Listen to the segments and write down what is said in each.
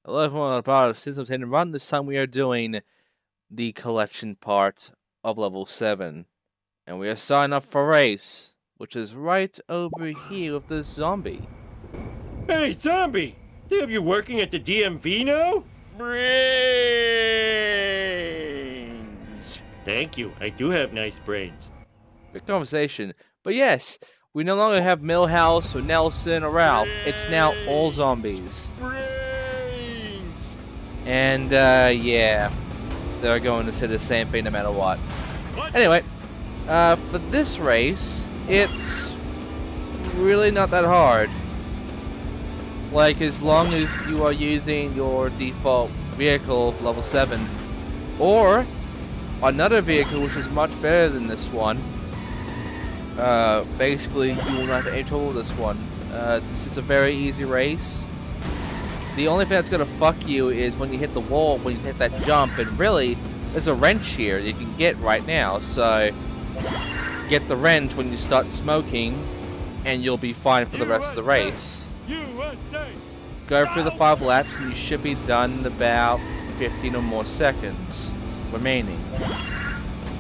Hello everyone, part of Simpsons Hit and Run. This time we are doing the collection part of level 7. And we are starting up for race, which is right over here with this zombie. Hey, zombie! They have you working at the DMV now? Brains! Thank you, I do have nice brains. Good conversation. But yes, we no longer have Millhouse or Nelson or Ralph. It's now all zombies. Brains! And yeah, they're going to say the same thing no matter what. Anyway, for this race, it's really not that hard. Like, as long as you are using your default vehicle of level 7, or another vehicle which is much better than this one, basically you will not have any trouble with this one. This is a very easy race. The only thing that's gonna fuck you is when you hit the wall, when you hit that jump, and really, there's a wrench here that you can get right now, so get the wrench when you start smoking, and you'll be fine for the rest of the race. Go through the 5 laps, and you should be done in about 15 or more seconds remaining.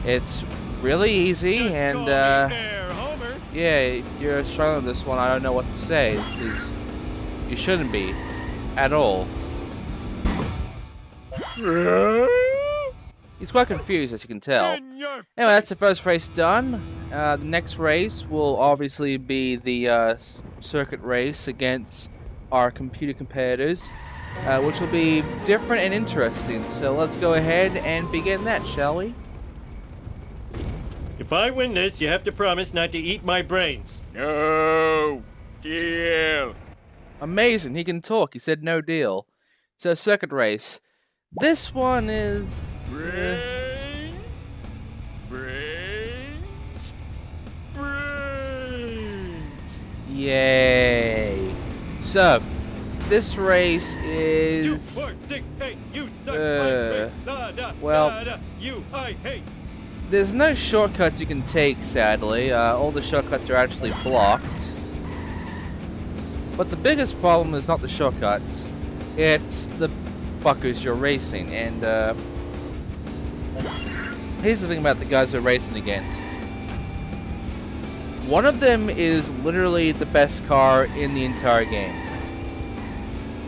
It's really easy, and yeah, if you're struggling with this one, I don't know what to say, because you shouldn't be at all. He's quite confused, as you can tell. Anyway, that's the first race done. The next race will obviously be the circuit race against our computer competitors, which will be different and interesting. So let's go ahead and begin that, shall we? If I win this, you have to promise not to eat my brains. No deal. Amazing, he can talk. He said no deal. So circuit race. This one is... Brains. Yay. So, this race is... 2, 4, 6, 8, you well, you I hate. There's no shortcuts you can take, sadly. All the shortcuts are actually blocked. But the biggest problem is not the shortcuts. It's the fuckers you're racing. And here's the thing about the guys you're racing against. One of them is literally the best car in the entire game.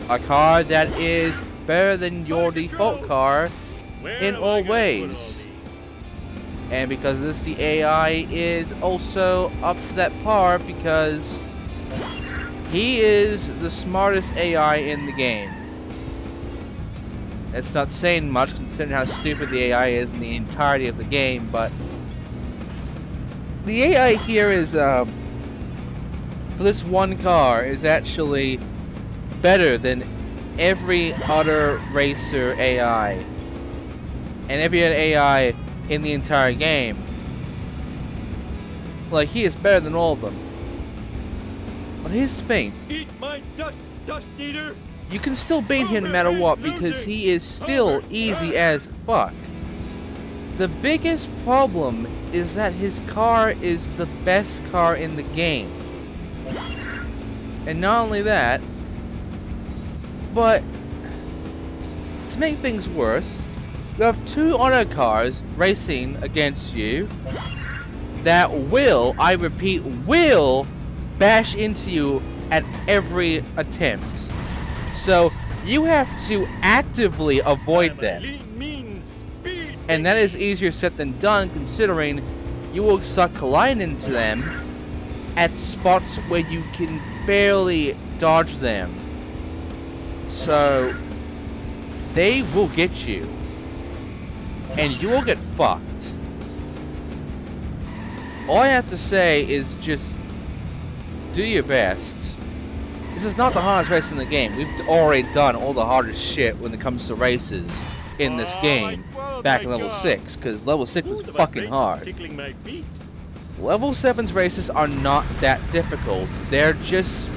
A car that is better than your default car in all ways. And because of this, the AI is also up to that par because he is the smartest AI in the game. It's not saying much considering how stupid the AI is in the entirety of the game, but the AI here is, for this one car, is actually better than every other racer AI. And every other AI in the entire game. Like, he is better than all of them. But here's the thing. Eat my dust eater. You can still beat him no matter what because he is still easy as fuck. The biggest problem is that his car is the best car in the game. And not only that, but to make things worse, you have 2 other cars racing against you that will, I repeat, will bash into you at every attempt. So you have to actively avoid them. And that is easier said than done considering you will start colliding into them at spots where you can barely dodge them. So they will get you. And you will get fucked. All I have to say is just do your best. This is not the hardest race in the game. We've already done all the hardest shit when it comes to races in this game back in level 6, because level 6 was fucking hard. Level 7's races are not that difficult. They're just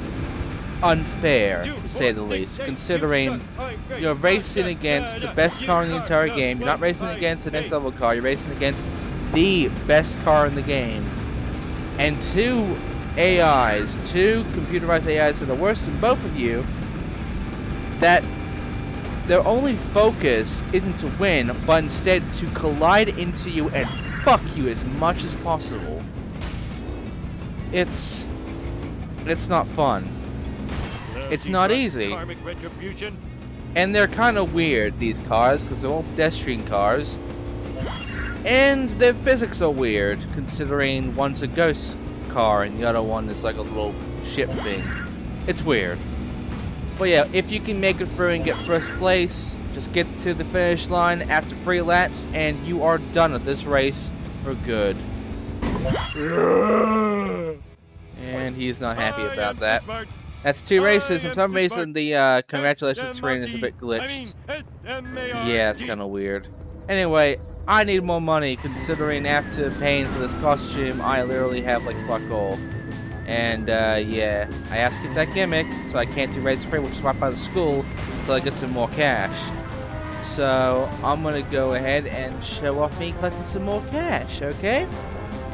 unfair, to say the least, considering you're racing against the best car in the entire game. You're not racing against the next level car, you're racing against the best car in the game. And 2 computerized AIs that are worse than both of you, that their only focus isn't to win, but instead to collide into you and fuck you as much as possible. It's not fun. It's not easy. Karmic retribution. And they're kind of weird, these cars, because they're all pedestrian cars. And their physics are weird, considering one's a ghost car and the other one is like a little ship thing. It's weird. But yeah, if you can make it through and get first place, just get to the finish line after 3 laps and you are done with this race for good. And he's not happy about that. That's 2 races, and for some reason the congratulations screen is a bit glitched. Yeah, it's kind of weird. Anyway, I need more money, considering after paying for this costume, I literally have like fuck all. And yeah, I have to get that gimmick, so I can't do race free, which is right by the school, until I get some more cash. So I'm gonna go ahead and show off me collecting some more cash, okay?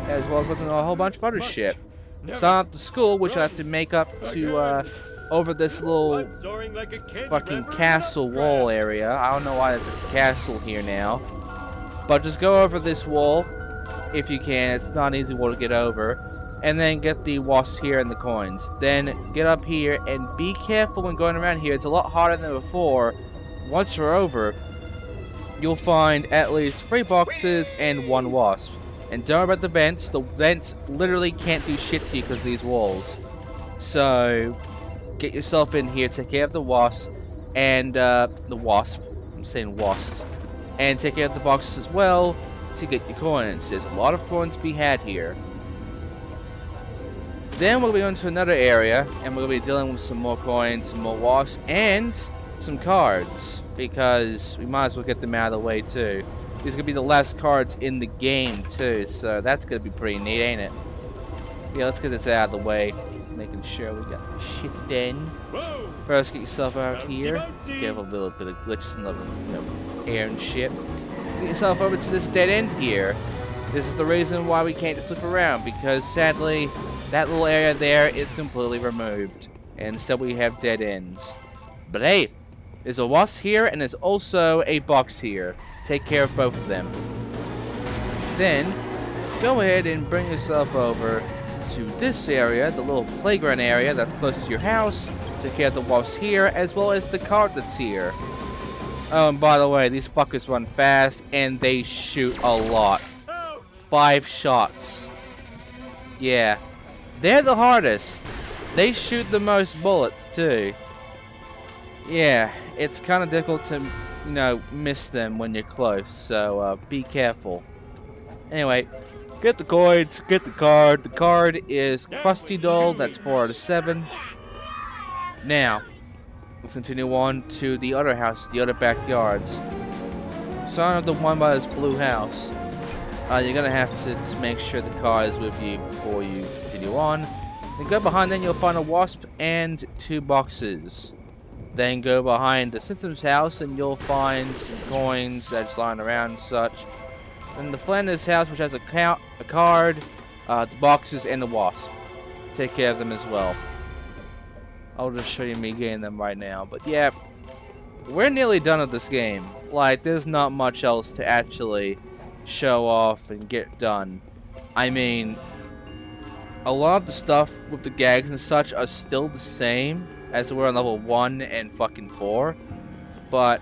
As well as collecting a whole bunch of other shit. So I'm at the school, which I have to make up to over this little fucking castle wall area. I don't know why there's a castle here now. But just go over this wall if you can. It's not an easy wall to get over. And then get the wasps here and the coins. Then get up here and be careful when going around here. It's a lot harder than before. Once you're over, you'll find at least 3 boxes and 1 wasp. And don't worry about the vents. The vents literally can't do shit to you because of these walls. So get yourself in here, take care of the wasp and the wasp. I'm saying wasps. And take care of the boxes as well to get your coins. There's a lot of coins to be had here. Then we'll be going to another area, and we'll be dealing with some more coins, some more wasps, and some cards. Because we might as well get them out of the way too. These are going to be the last cards in the game too, so that's going to be pretty neat, ain't it? Yeah, let's get this out of the way. Making sure we got the shit done. First, get yourself out here. Give a little bit of glitches and air and shit. Get yourself over to this dead end here. This is the reason why we can't just look around, because sadly, that little area there is completely removed. And instead we have dead ends. But hey, there's a wasp here and there's also a box here. Take care of both of them. Then, go ahead and bring yourself over to this area, the little playground area that's close to your house. Take care of the wasps here, as well as the card that's here. Oh, and by the way, these fuckers run fast, and they shoot a lot. 5 shots. Yeah. They're the hardest. They shoot the most bullets, too. Yeah, it's kind of difficult to, you know, miss them when you're close, so be careful. Anyway, get the coins, get the card. The card is Krusty Doll, that's 4 out of 7. Now, let's continue on to the other house, the other backyards. Starting with the one by this blue house. You're gonna have to just make sure the car is with you before you continue on. Then go behind, then you'll find a wasp and 2 boxes. Then go behind the Simpsons house and you'll find some coins that's lying around and such. Then the Flanders house, which has a card, the boxes, and the wasp. Take care of them as well. I'll just show you me getting them right now. But yeah, we're nearly done with this game. Like, there's not much else to actually show off and get done. I mean, a lot of the stuff with the gags and such are still the same as we're on level 1 and fucking 4. But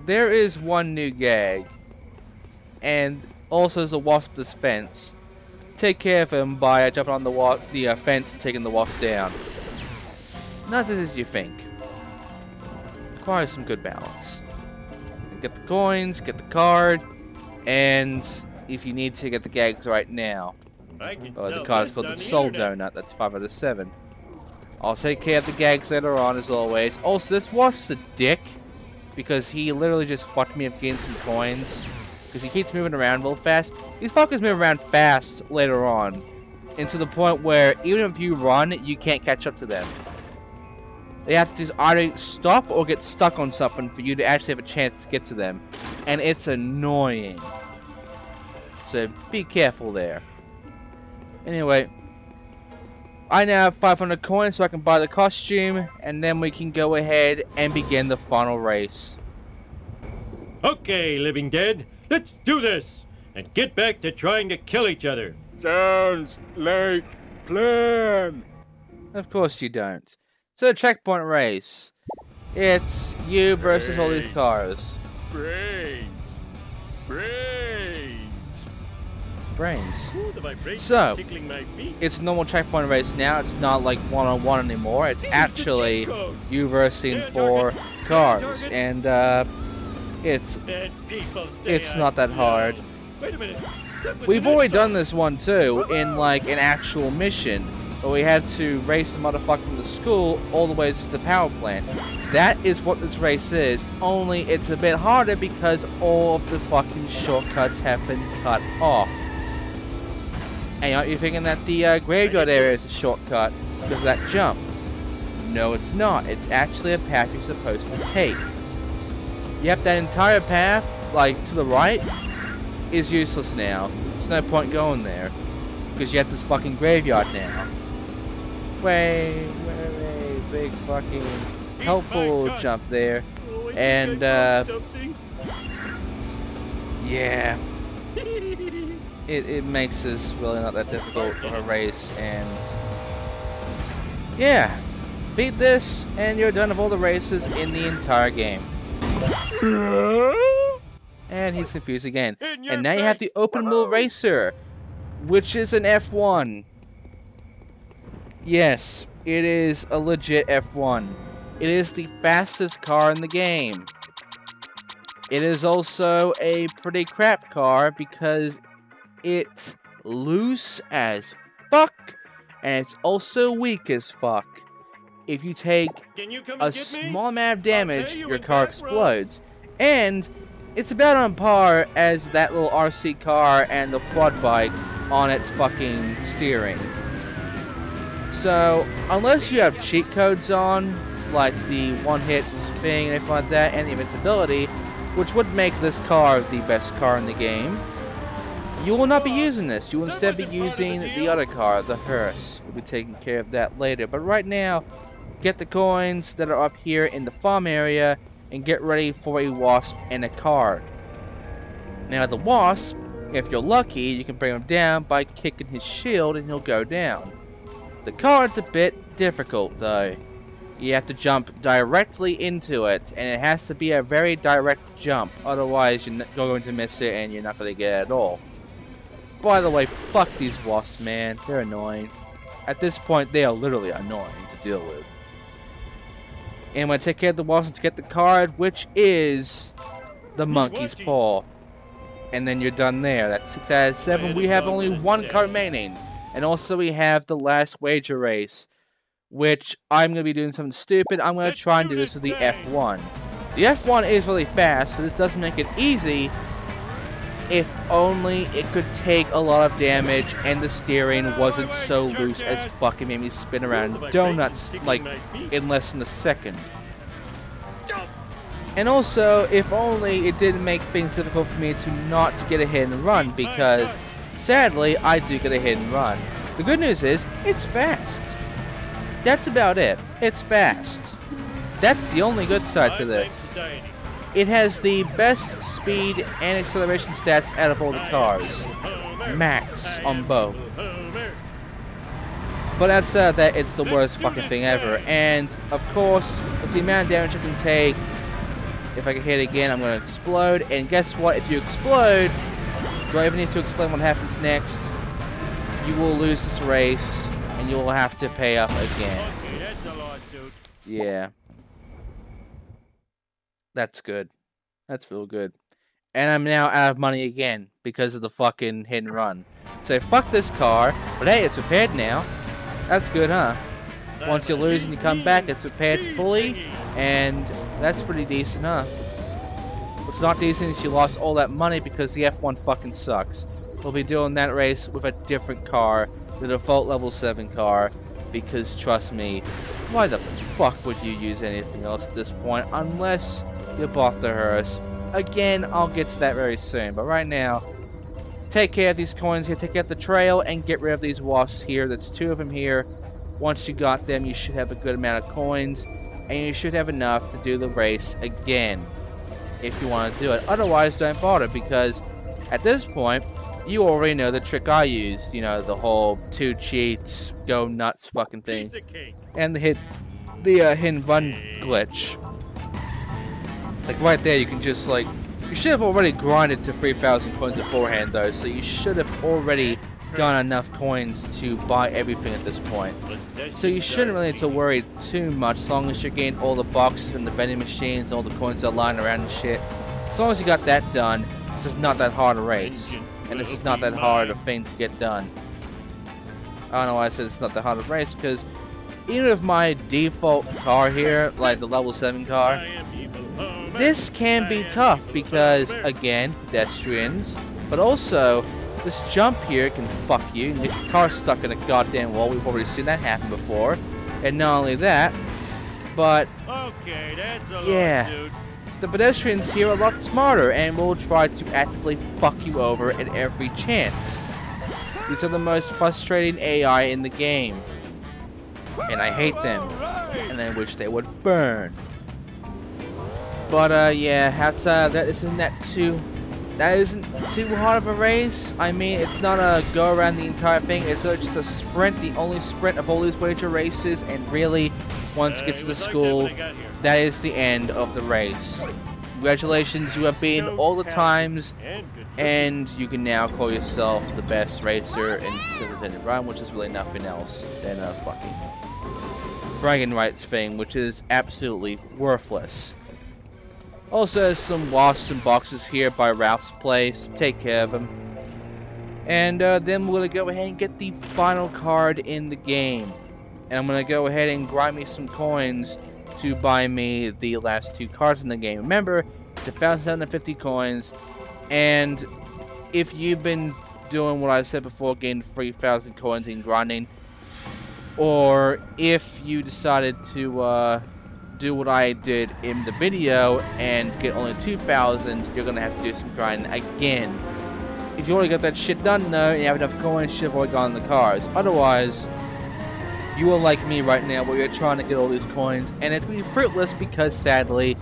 there is one new gag. And also there's a wasp this fence. Take care of him by jumping on the fence and taking the wasp down. Not as easy as you think. Requires some good balance. Get the coins, get the card, and if you need to, get the gags right now. The card is called the Soul Donut, that's 5 out of 7. I'll take care of the gags later on, as always. Also, this wasp's a dick, because he literally just fucked me up getting some coins. Because he keeps moving around real fast. These fuckers move around fast later on. And to the point where, even if you run, you can't catch up to them. They have to either stop or get stuck on something for you to actually have a chance to get to them. And it's annoying. So be careful there. Anyway, I now have 500 coins so I can buy the costume, and then we can go ahead and begin the final race. Okay, Living Dead, let's do this and get back to trying to kill each other. Sounds like plan. Of course you don't. So, checkpoint race. It's you versus all these cars. Brains. Brains. Brains. Ooh, the vibration So, tickling my feet. it's a normal checkpoint race now. It's not like one-on-one anymore. It's actually you versus 4 cars. And, it's Bad people say it's I'm not that hard. slow. Wait a minute. That was We've the already next done this one too, in like an actual mission, but we had to race the motherfucker from the school all the way to the power plant. That is what this race is, only it's a bit harder because all of the fucking shortcuts have been cut off. And aren't you thinking that the graveyard area is a shortcut because of that jump? No, it's not. It's actually a path you're supposed to take. Yep, that entire path, like to the right, is useless now. There's no point going there because you have this fucking graveyard now. Way, big fucking helpful jump there. Oh, I think And I found something. yeah, it makes this really not that difficult of a race. And yeah, beat this and you're done with all the races in the entire game. And he's confused again. And now you have the open wheel racer, which is an F1. Yes, it is a legit F1. It is the fastest car in the game. It is also a pretty crap car because it's loose as fuck and it's also weak as fuck. If you take Can you come a and get me? small amount of damage, pay you your in car back explodes. And it's about on par as that little RC car and the quad bike on its fucking steering. So, unless you have cheat codes on, like the one-hit thing and everything like that, and the invincibility, which would make this car the best car in the game, you will not be using this. You will instead be using the other car, the hearse. We'll be taking care of that later. But right now, get the coins that are up here in the farm area and get ready for a wasp and a card. Now the wasp, if you're lucky, you can bring him down by kicking his shield and he'll go down. The card's a bit difficult though. You have to jump directly into it, and it has to be a very direct jump, otherwise you're going to miss it and you're not going to get it at all. By the way, fuck these wasps, man. They're annoying. At this point, they are literally annoying to deal with. And I'm going to take care of the wasps to get the card, which is the monkey's paw. And then you're done there. That's 6 out of 7. We have only 1 card remaining. And also we have the last wager race, which I'm going to be doing something stupid. I'm going to try and do this with the F1. The F1 is really fast, so this doesn't make it easy. If only it could take a lot of damage and the steering wasn't so loose as fuck. It made me spin around donuts like in less than a second. And also, if only it didn't make things difficult for me to not get a hit and run, because sadly I do get a hit and run. The good news is, it's fast. That's about it. It's fast. That's the only good side to this. It has the best speed and acceleration stats out of all the cars. Max on both. But outside of that, it's the worst fucking thing ever. And, of course, with the amount of damage I can take, if I can hit again, I'm going to explode. And guess what? If you explode, do I even need to explain what happens next? You will lose this race, and you will have to pay up again. Yeah. That's good. That's real good. And I'm now out of money again because of the fucking hit and run. So fuck this car. But hey, it's repaired now. That's good, huh? Once you lose and you come back, it's repaired fully. And that's pretty decent, huh? What's not decent is you lost all that money because the F1 fucking sucks. We'll be doing that race with a different car. The default level 7 car. Because trust me, why the fuck would you use anything else at this point? Unless you bought the hearse. Again, I'll get to that very soon. But right now, take care of these coins here, take care of the trail, and get rid of these wasps here. There's 2 of them here. Once you got them, you should have a good amount of coins, and you should have enough to do the race again, if you want to do it. Otherwise, don't bother, because at this point, you already know the trick I used. You know, the whole 2 cheats, go nuts fucking thing. And the hit and run glitch. Like right there, you can just like, you should have already grinded to 3,000 coins beforehand though, so you should have already gotten enough coins to buy everything at this point. So you shouldn't really need to worry too much, as long as you gain all the boxes and the vending machines, all the coins that are lying around and shit. As long as you got that done, this is not that hard a race. And this is not that hard a thing to get done. I don't know why I said it's not that hard a race, because even with my default car here, like the level 7 car, this can be tough because, again, pedestrians, but also this jump here can fuck you and get your car stuck in a goddamn wall. We've already seen that happen before. And not only that, but Okay, that's a yeah, lot, dude. the pedestrians here are a lot smarter and will try to actively fuck you over at every chance. These are the most frustrating AI in the game, and I hate them, and I wish they would burn. But yeah, that's that isn't too hard of a race. I mean, it's not a go around the entire thing. It's just a sprint, the only sprint of all these major races, and really, once you get to the school, that is the end of the race. Congratulations, you have beaten all the times, and you can now call yourself the best racer in Simpsons Hit and Run, which is really nothing else than a fucking bragging rights thing, which is absolutely worthless. Also, there's some wasps and boxes here by Ralph's place. Take care of them. And then we're going to go ahead and get the final card in the game. And I'm going to go ahead and grind me some coins to buy me the last 2 cards in the game. Remember, it's 1,750 coins. And if you've been doing what I said before, getting 3,000 coins in grinding, or if you decided to do what I did in the video and get only 2,000, you're gonna have to do some grinding again. If you already got that shit done though, and you have enough coins, you should have already gone in the cars. Otherwise, you are like me right now, where you're trying to get all these coins, and it's gonna be fruitless because sadly,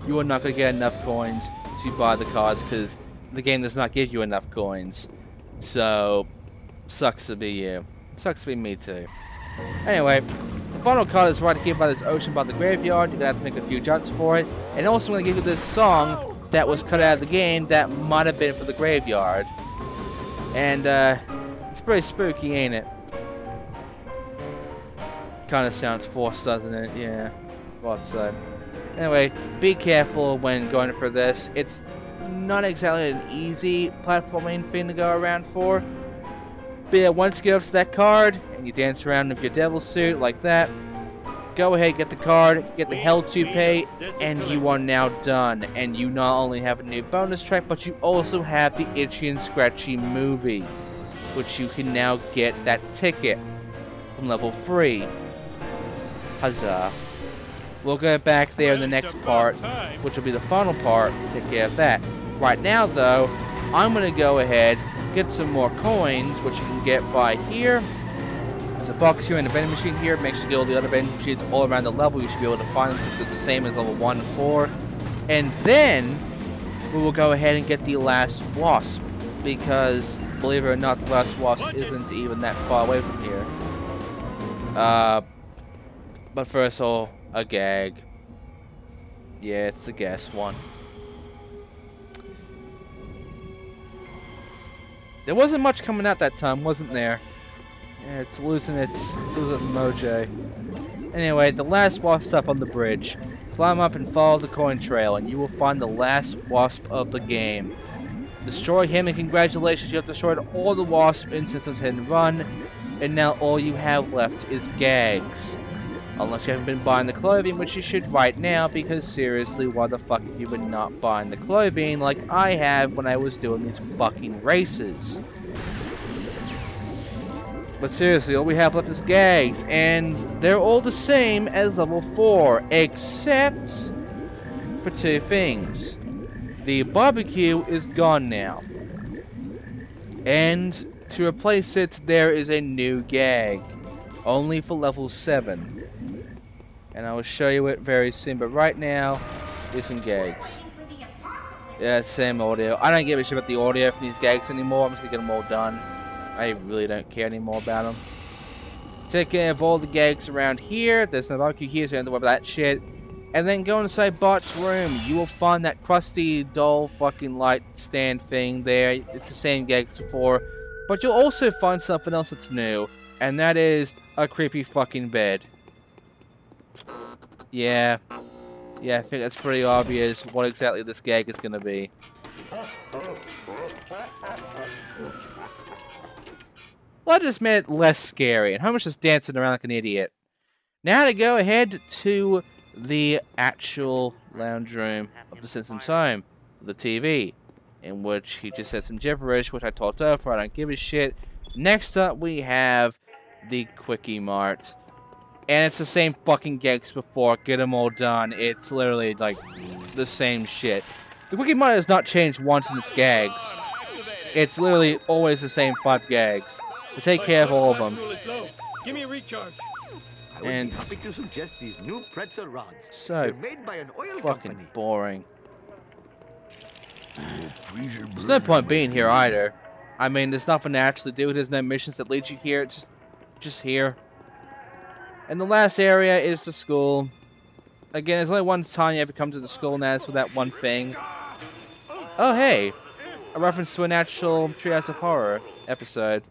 you are not gonna get enough coins to buy the cars because the game does not give you enough coins. So, sucks to be you. Sucks to be me too. Anyway, the final card is right here by this ocean by the graveyard. You're going to have to make a few jumps for it. And also I'm going to give you this song that was cut out of the game that might have been for the graveyard. And it's pretty spooky, ain't it? Kind of sounds forced, doesn't it? Yeah, thought so. Anyway, be careful when going for this. It's not exactly an easy platforming thing to go around for. But yeah, once you get up to that card, and you dance around with your devil suit like that, go ahead, get the card, get the Hell to Pay, and you are now done. And you not only have a new bonus track, but you also have the Itchy and Scratchy movie, which you can now get that ticket from level 3. Huzzah. We'll go back there in the next part, which will be the final part, to take care of that. Right now, though, I'm going to go ahead, get some more coins, which you can get by here. There's a box here and a vending machine here. Make sure you get all the other vending machines all around the level. You should be able to find them because they're the same as level 1 and 4. And then we will go ahead and get the last wasp, because believe it or not, the last wasp isn't even that far away from here. But first of all, a gag. Yeah, it's a guess one. There wasn't much coming out that time, wasn't there? Yeah, it's losing its mojo. Anyway, the last wasp up on the bridge. Climb up and follow the coin trail, and you will find the last wasp of the game. Destroy him, and congratulations, you have destroyed all the wasps in Simpsons Hit and Run, and now all you have left is gags. Unless you haven't been buying the clothing, which you should right now, because seriously, why the fuck have you been not buying the clothing like I have when I was doing these fucking races? But seriously, all we have left is gags, and they're all the same as level 4, except for 2 things. The barbecue is gone now, and to replace it, there is a new gag. only for level 7. And I will show you it very soon, but right now, there's some gags. Yeah, same audio. I don't give a shit about the audio from these gags anymore. I'm just gonna get them all done. I really don't care anymore about them. Take care of all the gags around here. There's no barbecue here, so you don't have to worry about that shit. And then go inside Bart's room. You will find that crusty doll fucking light stand thing there. It's the same gags before. But you'll also find something else that's new. And that is a creepy fucking bed. Yeah. Yeah, I think that's pretty obvious what exactly this gag is going to be. Well, I just made it less scary. And Homer's just dancing around like an idiot. Now to go ahead to the actual lounge room of the Simpsons home, the TV, in which he just said some gibberish, which I talked over. I don't give a shit. Next up, we have the Quickie Mart, and it's the same fucking gags before. Get them all done. It's literally like the same shit. The Quickie Mart has not changed once in its gags. It's literally always the same 5 gags. So take care of all of them. Give me a recharge. And happy to suggest these new pretzel rods. So They're made by an oil fucking company. boring. There's no point being here either. I mean, there's nothing to actually do. There's no missions that lead you here. It's just here. And the last area is the school. Again, there's only one time you ever come to the school, and that's for that one thing. Oh, hey! A reference to an actual Treehouse of Horror episode.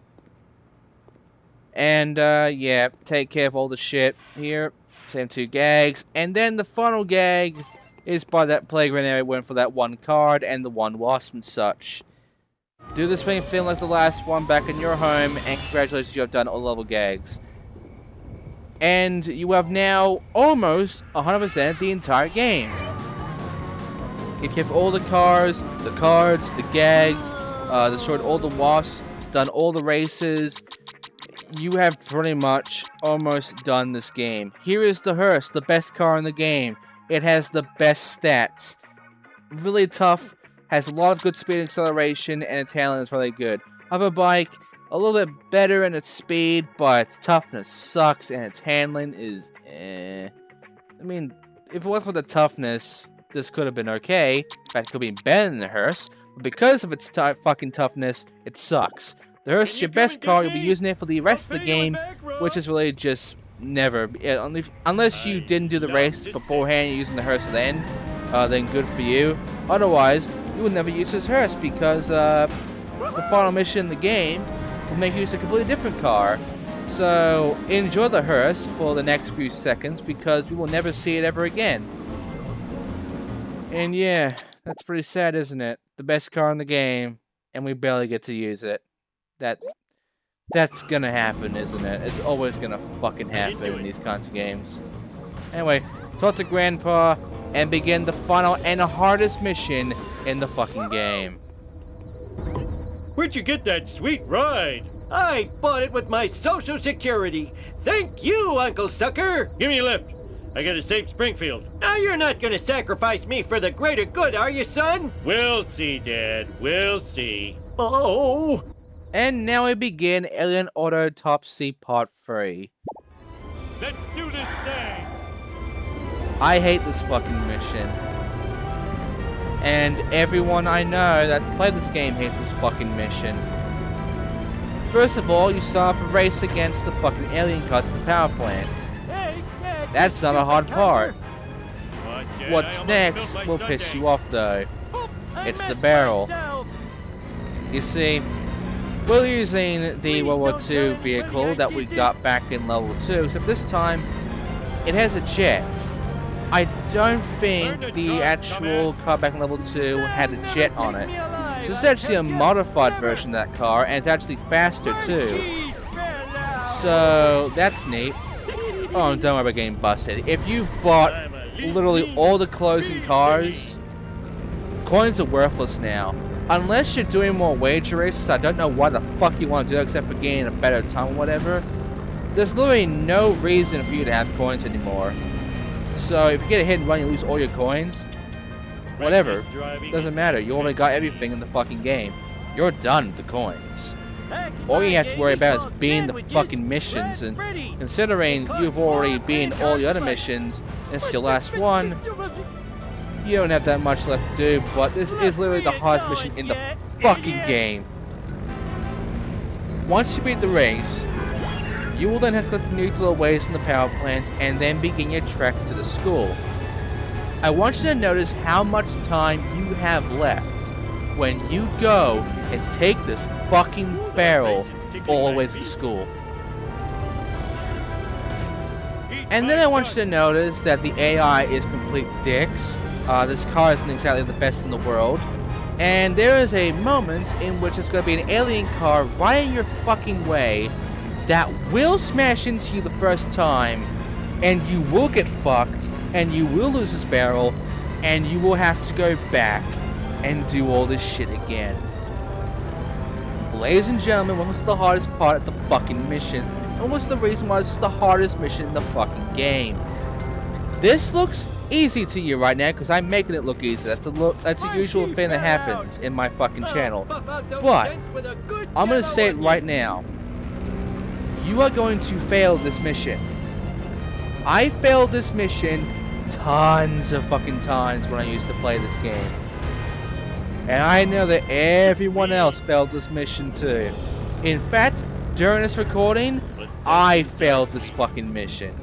And, yeah, take care of all the shit here. Same 2 gags. And then the final gag is by that playground area went for that 1 card and the 1 wasp and such. Do the same thing like the last one back in your home, and congratulations, you have done all level gags. And you have now almost 100% the entire game. If you have all the cars, the gags, destroyed all the wasps, done all the races, you have pretty much almost done this game. Here is the hearse, the best car in the game. It has the best stats. Really tough, has a lot of good speed and acceleration, and its handling is really good. Hover bike, a little bit better in its speed, but its toughness sucks, and its handling is I mean, if it wasn't for the toughness, this could have been okay. In fact, it could have been better than the hearse. But because of its fucking toughness, it sucks. The hearse is your best car. You'll be using it for the rest of the game, which is really just never. Unless you didn't do the race beforehand, you're using the hearse then good for you. Otherwise, you would never use this hearse because the final mission in the game will make you use a completely different car. So enjoy the hearse for the next few seconds because we will never see it ever again. And yeah, that's pretty sad, isn't it? The best car in the game, and we barely get to use it. That's gonna happen, isn't it? It's always gonna fucking happen in these kinds of games. Anyway, talk to Grandpa and begin the final and the hardest mission in the fucking game. Where'd you get that sweet ride? I bought it with my Social Security. Thank you, Uncle Sucker. Give me a lift. I gotta save Springfield. Now you're not gonna sacrifice me for the greater good, are you, son? We'll see, Dad. We'll see. Oh. And now we begin Alien Autopsy Part 3. Let's do this thing. I hate this fucking mission. And everyone I know that's played this game hates this fucking mission. First of all, you start off a race against the fucking alien cars at the power plant. That's not a hard part. What's next will piss you off though. It's the barrel. You see, we're using the World War II vehicle that we got back in level 2, except this time it has a jet. I don't think the actual car back in level 2 had a jet on it. So it's actually a modified version of that car, and it's actually faster too. So that's neat. Oh, don't worry about getting busted. If you've bought literally all the closing cars, coins are worthless now. Unless you're doing more wager races, I don't know why the fuck you want to do that except for gaining a better time or whatever. There's literally no reason for you to have coins anymore. So if you get a hit and run, you lose all your coins. Whatever. Doesn't matter. You already got everything in the fucking game. You're done with the coins. All you have to worry about is being the fucking missions, and considering you've already been all the other missions, and it's your last one, you don't have that much left to do, but this is literally the hardest mission in the fucking game. Once you beat the race, you will then have to collect the nuclear waste from the power plant and then begin your trek to the school. I want you to notice how much time you have left when you go and take this fucking barrel all the way to the school. And then I want you to notice that the AI is complete dicks. This car isn't exactly the best in the world. And there is a moment in which it's going to be an alien car right in your fucking way that will smash into you the first time, and you will get fucked, and you will lose this barrel, and you will have to go back and do all this shit again. Ladies and gentlemen, what was the hardest part of the fucking mission? And what was the reason why this is the hardest mission in the fucking game? This looks easy to you right now because I'm making it look easy. That's a usual thing that happens in my fucking channel. But I'm gonna say it right now. You are going to fail this mission. I failed this mission tons of fucking times when I used to play this game. And I know that everyone else failed this mission too. In fact, during this recording, I failed this fucking mission.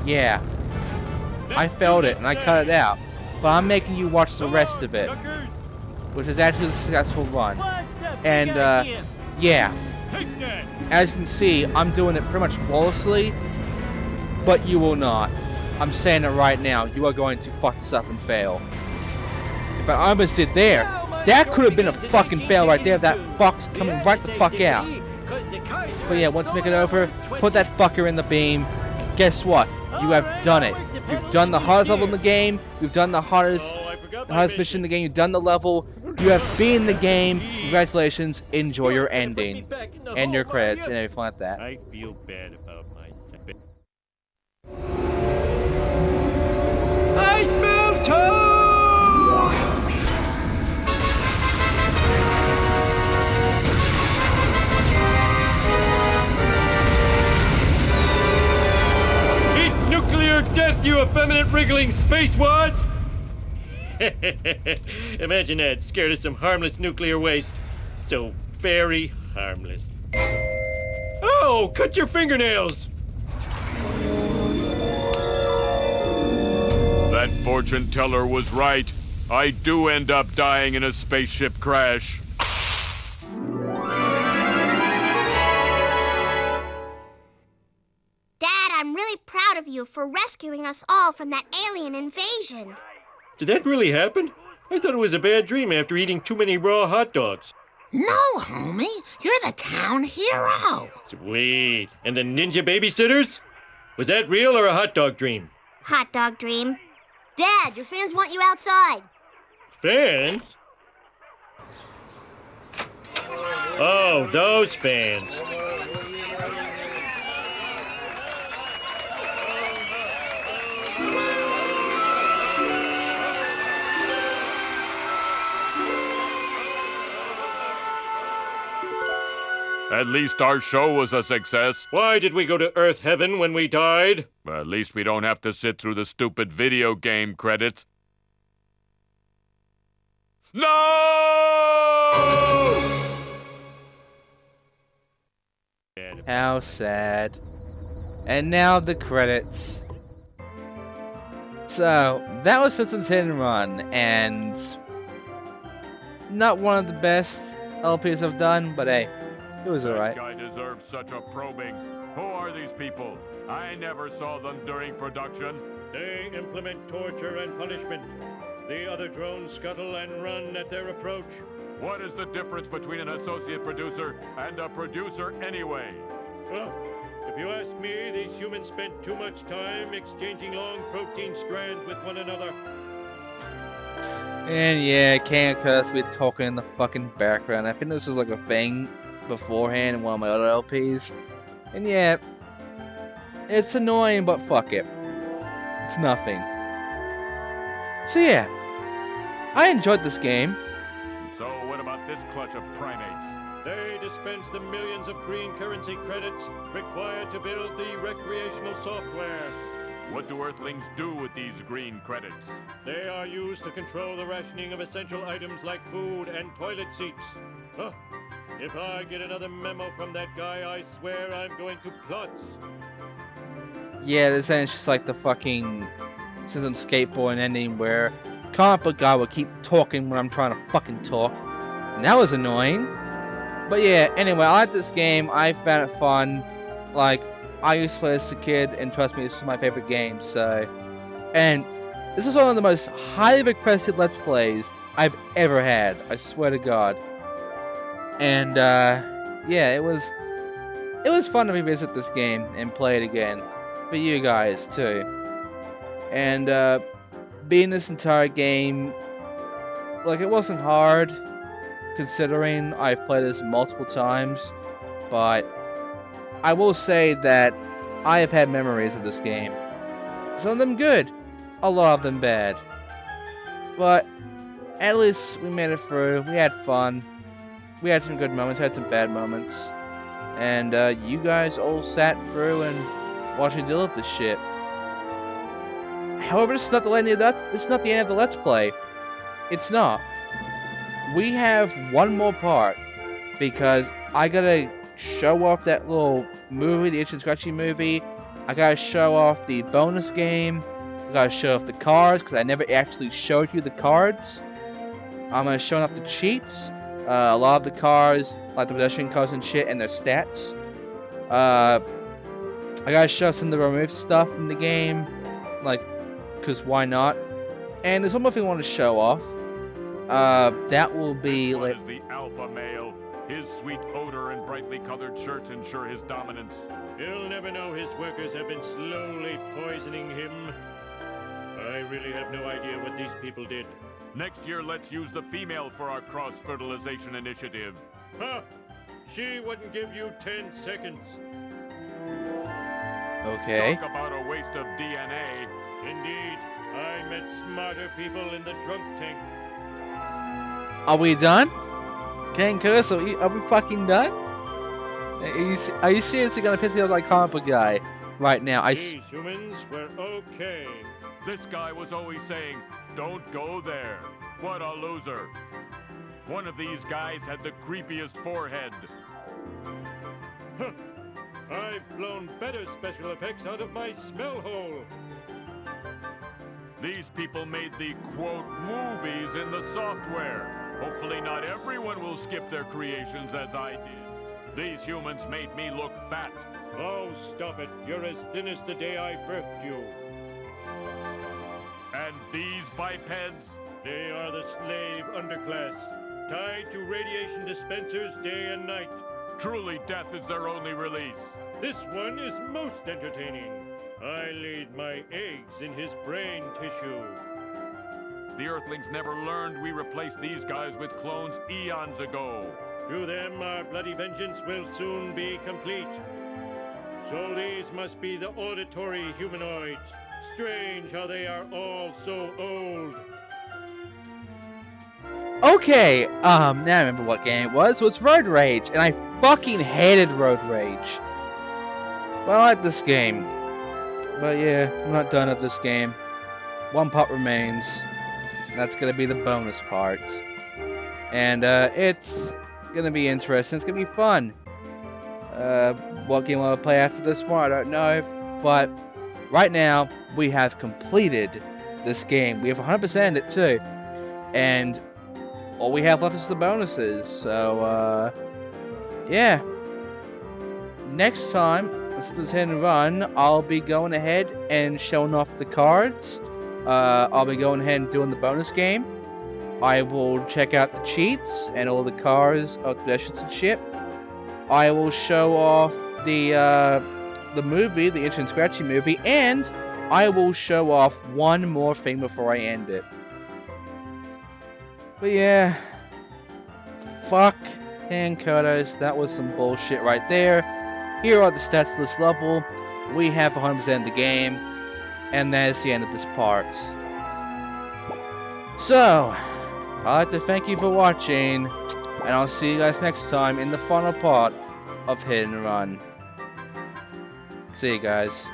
Yeah. I failed it and I cut it out. But I'm making you watch the rest of it, which is actually a successful run. And yeah. As you can see, I'm doing it pretty much flawlessly, but you will not. I'm saying it right now. You are going to fuck this up and fail. But I almost did there. That could have been a fucking fail right there. That fox coming right the fuck out. But yeah, once you make it over, put that fucker in the beam. And guess what? You have done it. You've done the hardest level in the game. You've done the hardest mission in the game. You've done the level. You have beaten the game. Congratulations. Enjoy your ending. And your credits and everything like that. I feel bad about myself. I smell toad! Eat nuclear death, you effeminate wriggling spacewads! Imagine that, scared of some harmless nuclear waste. So very harmless. Oh, cut your fingernails! That fortune teller was right. I do end up dying in a spaceship crash. Dad, I'm really proud of you for rescuing us all from that alien invasion. Did that really happen? I thought it was a bad dream after eating too many raw hot dogs. No, homie. You're the town hero. Sweet. And the ninja babysitters? Was that real or a hot dog dream? Hot dog dream. Dad, your fans want you outside. Fans? Oh, those fans. At least our show was a success. Why did we go to Earth Heaven when we died? At least we don't have to sit through the stupid video game credits. No! How sad. And now the credits. So, that was Simpsons Hit and Run, and not one of the best LPs I've done, but hey, it was alright. That guy deserves such a probing. Who are these people? I never saw them during production. They implement torture and punishment. The other drones scuttle and run at their approach. What is the difference between an associate producer and a producer anyway? Well, if you ask me, these humans spent too much time exchanging long protein strands with one another. And yeah, can't curse with talking in the fucking background. I think this was like a thing beforehand in one of my other LPs. And yeah, it's annoying, but fuck it. It's nothing. So yeah, I enjoyed this game. So what about this clutch of primates? They dispense the millions of green currency credits required to build the recreational software. What do Earthlings do with these green credits? They are used to control the rationing of essential items like food and toilet seats. Huh. If I get another memo from that guy, I swear I'm going to klutz. Yeah, this ends just like the fucking Simpsons skateboard ending where comic book guy would keep talking when I'm trying to fucking talk. And that was annoying. But yeah, anyway, I like this game. I found it fun. Like, I used to play as a kid, and trust me, this is my favorite game, so... And this was one of the most highly requested Let's Plays I've ever had. I swear to God. And, yeah, it was fun to revisit this game and play it again. For you guys, too. And, beating this entire game, like, it wasn't hard, considering I've played this multiple times, but I will say that I have had memories of this game. Some of them good, a lot of them bad. But at least we made it through, we had fun, we had some good moments, had some bad moments, and you guys all sat through and watched me deal with this shit. However, this is not the end of the Let's Play. It's not. We have one more part, because I gotta show off that little movie, the Itchy and Scratchy movie. I gotta show off the bonus game. I gotta show off the cards, because I never actually showed you the cards. I'm gonna show off the cheats. A lot of the cards, like the pedestrian cards and shit, and their stats. I gotta show some of the removed stuff in the game, like, because why not? And there's one more thing I want to show off. That will be What like... is the alpha male? His sweet odor and brightly colored shirts ensure his dominance. He'll never know his workers have been slowly poisoning him. I really have no idea what these people did. Next year, let's use the female for our cross-fertilization initiative. Huh! She wouldn't give you 10 seconds. Okay. Talk about a waste of DNA. Indeed, I met smarter people in the drunk tank. Are we done? Ken Curse, are we fucking done? Are you seriously gonna piss me off like comic book guy right now? These humans were okay. This guy was always saying, "Don't go there." What a loser. One of these guys had the creepiest forehead. Huh. I've blown better special effects out of my smell hole. These people made the, quote, movies in the software. Hopefully not everyone will skip their creations as I did. These humans made me look fat. Oh, stop it. You're as thin as the day I birthed you. And these bipeds? They are the slave underclass, tied to radiation dispensers day and night. Truly, death is their only release. This one is most entertaining. I laid my eggs in his brain tissue. The Earthlings never learned we replaced these guys with clones eons ago. To them, our bloody vengeance will soon be complete. So these must be the auditory humanoids. Strange how they are all so old. Okay, now I remember what game it was. It was Road Rage, and I fucking hated Road Rage. But I like this game. But yeah, I'm not done with this game. One part remains. And that's gonna be the bonus part. And it's gonna be interesting. It's gonna be fun. What game will I play after this one? I don't know. But right now, we have completed this game. We have 100%ed it too. And all we have left is the bonuses. So, yeah. Next time, Simpsons Hit and Run, I'll be going ahead and showing off the cards. I'll be going ahead and doing the bonus game. I will check out the cheats and all the cars, pedestrians and shit. I will show off the movie, the Itchy and Scratchy movie, and I will show off one more thing before I end it. But yeah, fuck Hankotos, that was some bullshit right there. Here are the stats to this level. We have 100% of the game, and that is the end of this part. So, I'd like to thank you for watching, And I'll see you guys next time in the final part of Hit and Run. See you guys.